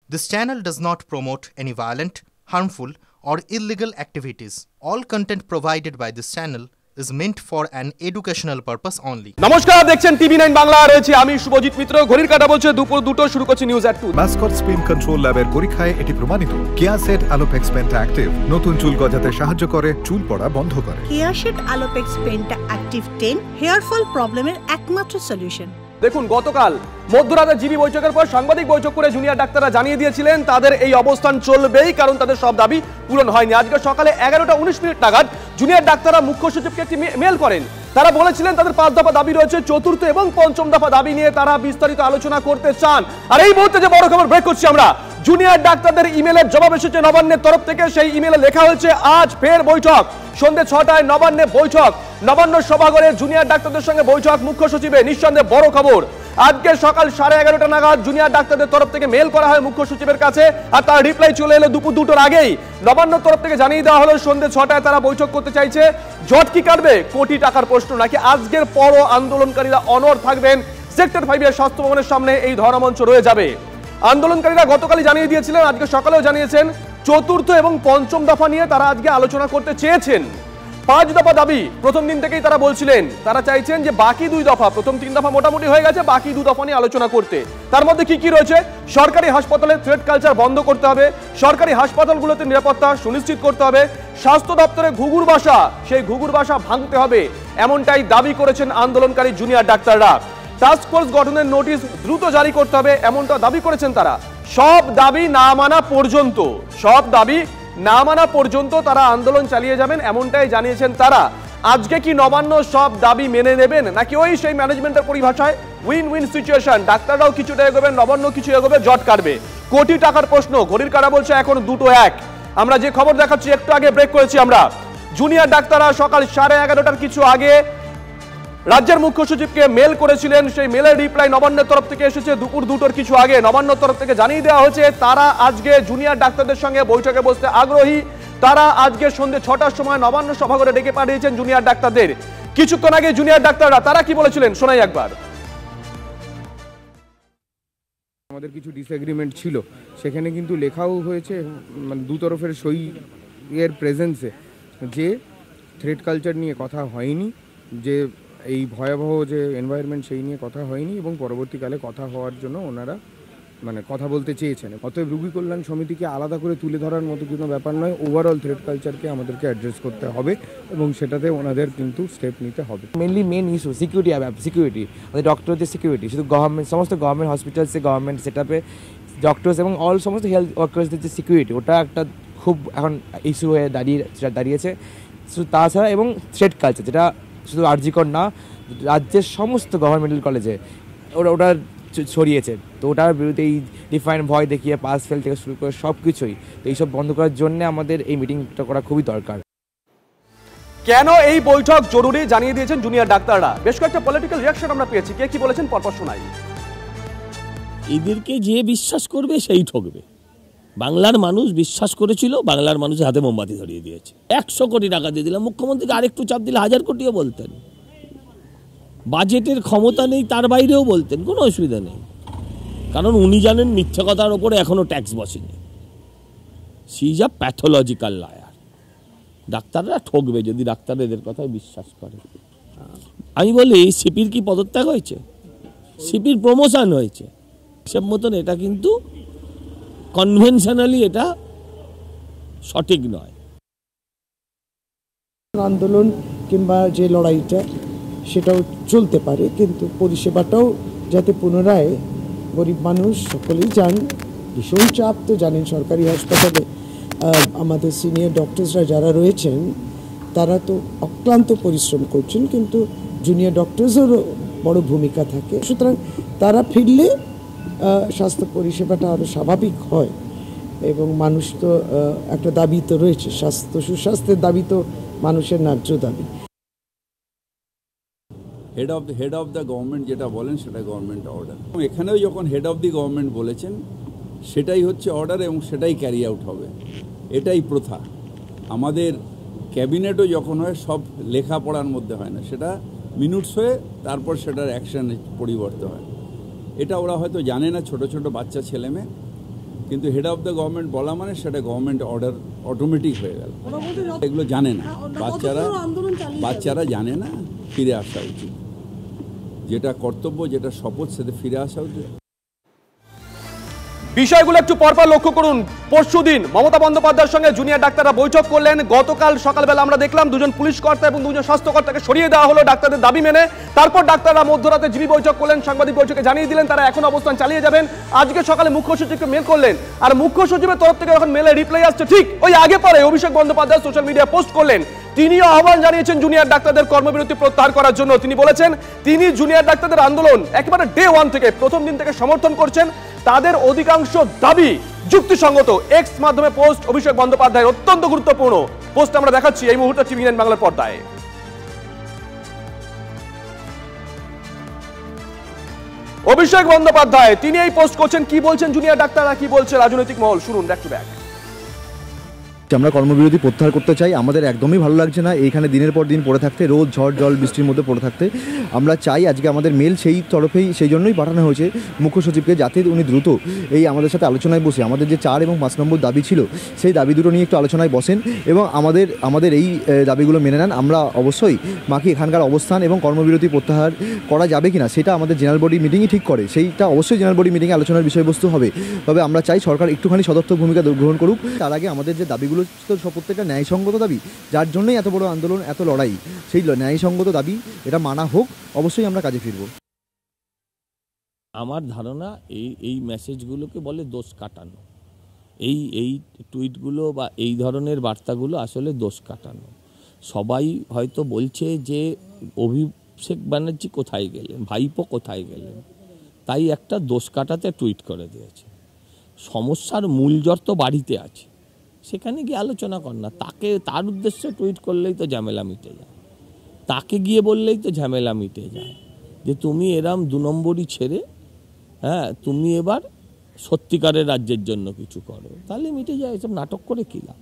This channel does not promote any violent, harmful, or illegal activities. All content provided by this channel is meant for an educational purpose only. নমস্কার, দেখছেন TV 9 Bangla. রয়েছে আমি শুভজিৎ মিত্র। ঘড়ির কাঁটা বলছে দুপুর 2টো, শুরু করছি নিউজ এট 2। মাসকট স্পিন কন্ট্রোল ল্যাবের পরীক্ষায় এটি প্রমাণিত। কেয়াসেট আলোপেক্স পেন্টা অ্যাক্টিভ নতুন চুল গজাতে সাহায্য করে, চুল পড়া বন্ধ করে। Keyaseth Alopex penta active 10 hair fall প্রবলেমের একমাত্র সলিউশন। দেখুন, গতকাল মধ্যরাতে জিবি বৈঠকের পর সাংবাদিক বৈঠক করে জুনিয়র ডাক্তাররা জানিয়ে দিয়েছিলেন তাদের এই অবস্থান চলবেই, কারণ তাদের সব দাবি পূরণ হয়নি। আজকে সকালে 11:19 নাগাদ জুনিয়র ডাক্তাররা মুখ্য সচিবকে একটি মেল করেন। তারা বলেছিলেন তাদের 5 দফা দাবি রয়েছে, চতুর্থ এবং পঞ্চম দফা দাবি নিয়ে তারা বিস্তারিত আলোচনা করতে চান। আর এই মুহূর্তে যে বড় খবর ব্রেক করছি আমরা, জুনিয়র ডাক্তারদের ইমেলের জবাব এসেছে নবান্নের তরফ থেকে। সেই ইমেলে লেখা হয়েছে আজ ফের বৈঠক, সন্ধ্যে 6টায় নবান্নে বৈঠক। নবান্ন সভাঘরে জুনিয়র ডাক্তারদের সঙ্গে বৈঠক মুখ্য সচিবের। নিঃসন্দেহে বড় খবর, আজকে সকাল 11:30 নাগাদ জুনিয়র ডাক্তারদের তরফ থেকে মেল করা হয় মুখ্য সচিবের কাছে, আর তার রিপ্লাই চলে এলো দুপুর 2টোর আগেই। নবান্ন তরফ থেকে জানিয়ে দেওয়া হলো সন্ধ্যে 6টায় তারা বৈঠক করতে চাইছে। জট কি কাটবে? কোটি টাকার প্রশ্ন নাকি আজকের পরও আন্দোলনকারীরা অনড় থাকবেন? সেক্টর 5 এর স্বাস্থ্য ভবনের সামনে এই ধর্মমঞ্চ রয়ে যাবে। আন্দোলনকারীরা গতকালই জানিয়ে দিয়েছিলেন, আজকে সকালেও জানিয়েছেন, চতুর্থ এবং পঞ্চম দফা নিয়ে তারা আজকে আলোচনা করতে চেয়েছেন। 5 দফা দাবি প্রথম দিন থেকেই তারা বলছিলেন, তারা চাইছেন যে বাকি 2 দফা, প্রথম 3 দফা মোটামুটি হয়ে গেছে, বাকি 2 দফা নিয়ে আলোচনা করতে। তার মধ্যে কি কি রয়েছে? সরকারি হাসপাতালে থ্রেট কালচার বন্ধ করতে হবে, সরকারি হাসপাতালগুলোতে নিরাপত্তা সুনিশ্চিত করতে হবে, স্বাস্থ্য দপ্তরে ঘুঘুর বাসা, সেই ঘুঘুর বাসা ভাঙতে হবে, এমনটাই দাবি করেছেন আন্দোলনকারী জুনিয়র ডাক্তাররা। টাস্ক ফোর্স গঠনের নোটিশ দ্রুত জারি করতে হবে, এমনটা দাবি করেছেন তারা। সব দাবি না মানা পর্যন্ত, সব দাবি না মানা পর্যন্ত তারা আন্দোলন চালিয়ে যাবেন, এমনটাই জানিয়েছেন তারা। আজকে কি নবান্ন সব দাবি মেনে নেবেন, নাকি ওই সেই ম্যানেজমেন্টের পরিভাষায় উইন উইন সিচুয়েশন, ডাক্তাররাও কিছুটা এগোবেন, নবান্ন কিছু এগোবে, জট কাটবে? কোটি টাকার প্রশ্ন। ঘড়ির কাঁটা বলছে এখন 2:01। আমরা যে খবর দেখাচ্ছি, একটু আগে ব্রেক করেছি আমরা। জুনিয়র ডাক্তাররা সকাল 11:30টার কিছু আগে রাজ্যের মুখ্য সচিবকে মেল করেছিলেন। সেই মেলের রিপ্লাই নবান্নের তরফ থেকে এসেছে দুপুর 2টোর কিছু আগে। নবান্নের তরফ থেকে জানিয়ে দেওয়া হয়েছে তারা আজকে জুনিয়র ডাক্তারদের সঙ্গে বৈঠকে বসতে আগ্রহী। তারা আজকে সন্ধ্যে 6টার সময় নবান্ন সভাঘরে ডেকে পাঠিয়েছেন জুনিয়র ডাক্তারদের। কিছুক্ষণ আগে জুনিয়র ডাক্তাররা তারা কি বলেছিলেন শোনাই একবার। আমাদের কিছু ডিসএগ্রিমেন্ট ছিল, সেখানে কিন্তু লেখাও হয়েছে, মানে দু তরফের সই এর প্রেজেন্সে, যে থ্রেট কালচার নিয়ে কথা হয়নি, যে এই ভয়াবহ যে এনভায়রনমেন্ট সেই নিয়ে কথা হয়নি, এবং পরবর্তীকালে কথা হওয়ার জন্য ওনারা মানে কথা বলতে চেয়েছেন। অতএব রোগী কল্যাণ সমিতিকে আলাদা করে তুলে ধরার মতো কোনো ব্যাপার নয়, ওভারঅল থ্রেট কালচারকে আমাদেরকে অ্যাড্রেস করতে হবে, এবং সেটাতে ওনাদের কিন্তু স্টেপ নিতে হবে। মেন ইস্যু সিকিউরিটি, আমাদের ডক্টরদের সিকিউরিটি, শুধু গভর্নমেন্ট, সমস্ত গভর্নমেন্ট হসপিটালসে, গভর্নমেন্ট সেট আপে ডক্টরস এবং অল সমস্ত হেলথ ওয়ার্কার্সদের যে সিকিউরিটি, ওটা একটা খুব এখন ইস্যু হয়ে দাঁড়িয়েছে। শুধু তাছাড়া এবং থ্রেট কালচার, যেটা শুধু আরজিকর না, রাজ্যের সমস্ত গভর্নমেন্টাল কলেজে ওটা ছড়িয়েছে। তো ওটার বিরুদ্ধে এই ডিফাইন ভয় দেখিয়ে পাস ফেল থেকে শুরু করে সব কিছুই, তো এইসব বন্ধ করার জন্য আমাদের এই মিটিংটা করা খুবই দরকার। কেন এই বৈঠক জরুরি জানিয়ে দিয়েছেন জুনিয়র ডাক্তাররা। বেশ কয়েকটা পলিটিক্যাল রিয়াকশন আমরা পেয়েছি, কে কি বলেছেন পরপর শোনাই। এদেরকে যে বিশ্বাস করবে সেই ঠকবে। বাংলার মানুষ বিশ্বাস করেছিল, বাংলার মানুষের হাতে মোমবাতি ধরিয়ে দিয়েছে। 100 কোটি টাকা দিয়ে দিলাম, মুখ্যমন্ত্রীকে আরেকটু চাপ দিলে 1000 কোটিও বলতেন। বাজেটের ক্ষমতা নেই তার বাইরেও বলতেন, কোনো অসুবিধা নেই, কারণ উনি জানেন মিথ্যা কথার ওপরে এখনো ট্যাক্স বসেনি। She is a pathological liar. ডাক্তাররা ঠকবে যদি ডাক্তার এদের কথায় বিশ্বাস করে। আমি বলি, সিপির কি পদত্যাগ হয়েছে? সিপির প্রমোশন হয়েছে। সব মতন এটা কিন্তু কনভেনশনালি এটা সঠিক নয়। আন্দোলন কিংবা যে লড়াইটা সেটাও চলতে পারে, কিন্তু পরিষেবাটাও যাতে পুনরায় গরিব মানুষ সকলেই যান। ভীষণ চাপ তো জানেন সরকারি হাসপাতালে, আমাদের সিনিয়র ডক্টরসরা যারা রয়েছেন তারা তো অক্লান্ত পরিশ্রম করছেন, কিন্তু জুনিয়র ডক্টরসেরও বড় ভূমিকা থাকে। সুতরাং তারা ফিরলে স্বাস্থ্য পরিষেবাটা আরও স্বাভাবিক হয়, এবং মানুষ তো একটা দাবি তো রয়েছে, সুস্বাস্থ্যের দাবি তো মানুষের ন্যায্য দাবি। হেড অফ দ্য গভর্নমেন্ট যেটা বলেন সেটা গভর্নমেন্ট অর্ডার। এখানেও যখন হেড অফ দি গভর্নমেন্ট বলেছেন সেটাই হচ্ছে অর্ডার, এবং সেটাই ক্যারি আউট হবে, এটাই প্রথা। আমাদের ক্যাবিনেটও যখন হয় সব লেখাপড়ার মধ্যে হয় না, সেটা মিনিটস হয়ে তারপর সেটার অ্যাকশন পরিবর্তন হয়। এটা ওরা হয়তো জানে না, ছোট ছোট বাচ্চা ছেলেমেয়ে। কিন্তু হেড অফ দ্য গভর্নমেন্ট বলা মানে সেটা গভর্নমেন্ট অর্ডার অটোমেটিক হয়ে গেল। এগুলো জানে না বাচ্চারা জানে না, ফিরে আসা উচিত, যেটা কর্তব্য যেটা শপথ সেটা ফিরে আসা উচিত। বিষয়গুলো একটু পরপর লক্ষ্য করুন। পরশুদিন মমতা বন্দ্যোপাধ্যায়ের সঙ্গে জুনিয়র ডাক্তাররা বৈঠক করলেন। গতকাল সকালবেলা আমরা দেখলাম দুজন পুলিশ কর্তা এবং দুজন স্বাস্থ্যকর্তাকে সরিয়ে দেওয়া হলো ডাক্তারদের দাবি মেনে। তারপর ডাক্তাররা মধ্যরাতে জিবি বৈঠক করলেন, সাংবাদিক বৈঠকে জানিয়ে দিলেন তারা এখন অবস্থান চালিয়ে যাবেন। আজকে সকালে মুখ্য সচিবকে মেল করলেন, আর মুখ্য সচিবের তরফ থেকে যখন মেলে রিপ্লাই আসছে ঠিক ওই আগে পরে Abhishek Bandyopadhyay social media post করলেন। তিনিও আহ্বান জানিয়েছেন জুনিয়র ডাক্তারদের কর্মবিরতি প্রত্যাহার করার জন্য। তিনি বলেছেন তিনি জুনিয়র ডাক্তারদের আন্দোলন একেবারে ডে ওয়ান থেকে, প্রথম দিন থেকে সমর্থন করছেন। তাদের অধিকাংশ দাবি যুক্তিসঙ্গত। এক্স মাধ্যমে পোস্ট অভিষেক বন্দ্যোপাধ্যায়ের অত্যন্ত গুরুত্বপূর্ণ পোস্ট আমরা দেখাচ্ছি এই মুহূর্তে টিভি9 বাংলার পর্দায়। অভিষেক বন্দ্যোপাধ্যায় তিনি এই পোস্ট করছেন। কি বলছেন জুনিয়র ডাক্তাররা, কি বলছে রাজনৈতিক মহল, শুনুন ব্যাক টু ব্যাক। আমরা কর্মবিরতি প্রত্যাহার করতে চাই। আমাদের একদমই ভালো লাগছে না এইখানে দিনের পর দিন পড়ে থাকতে, রোদ ঝড় জল বৃষ্টির মধ্যে পড়ে থাকতে। আমরা চাই আজকে আমাদের মেল সেই তরফেই সেই জন্যই পাঠানো হয়েছে মুখ্য সচিবকে, যাতে উনি দ্রুত এই আমাদের সাথে আলোচনায় বসে আমাদের যে 4 এবং 5 নম্বর দাবি ছিল সেই দাবি দুটো নিয়ে একটু আলোচনায় বসেন এবং আমাদের এই দাবিগুলো মেনে নেন। আমরা অবশ্যই বাকি এখানকার অবস্থান এবং কর্মবিরতি প্রত্যাহার করা যাবে কিনা সেটা আমাদের জেনারেল বডি মিটিংই ঠিক করে, সেইটা অবশ্যই জেনারেল বডি মিটিংয়ে আলোচনার বিষয়বস্তু হবে। তবে আমরা চাই সরকার একটুখানি সদর্থক ভূমিকা গ্রহণ করুক। তার আগে আমাদের যে দাবিগুলো তো প্রত্যেকটা ন্যায়সঙ্গত দাবি, যার জন্যই এত বড় আন্দোলন এত লড়াই, সেই ন্যায়সঙ্গত দাবি এটা মানা হোক, অবশ্যই আমরা কাজে ফিরব। আমার ধারণা এই মেসেজগুলোকে বলে দোষ কাটানো। এই টুইটগুলো বা এই ধরনের বার্তাগুলো আসলে দোষ কাটানো। সবাই হয়তো বলছে যে অভিষেক ব্যানার্জি কোথায় গেলেন, ভাইপো কোথায় গেলেন, তাই একটা দোষ কাটাতে টুইট করে দিয়েছে। সমস্যার মূল জড় তো বাড়িতে আছে, সেখানে গিয়ে আলোচনা কর না। তার উদ্দেশ্যে টুইট করলেই তো ঝামেলা মিটে যায়, তাকে গিয়ে বললেই তো ঝামেলা মিটে যায় যে তুমি এরম 2 নম্বরই ছেড়ে তুমি এবার সত্যিকারের রাজ্যের জন্য কিছু করো, তাহলে মিটে যায়। এসব নাটক করে কী লাভ।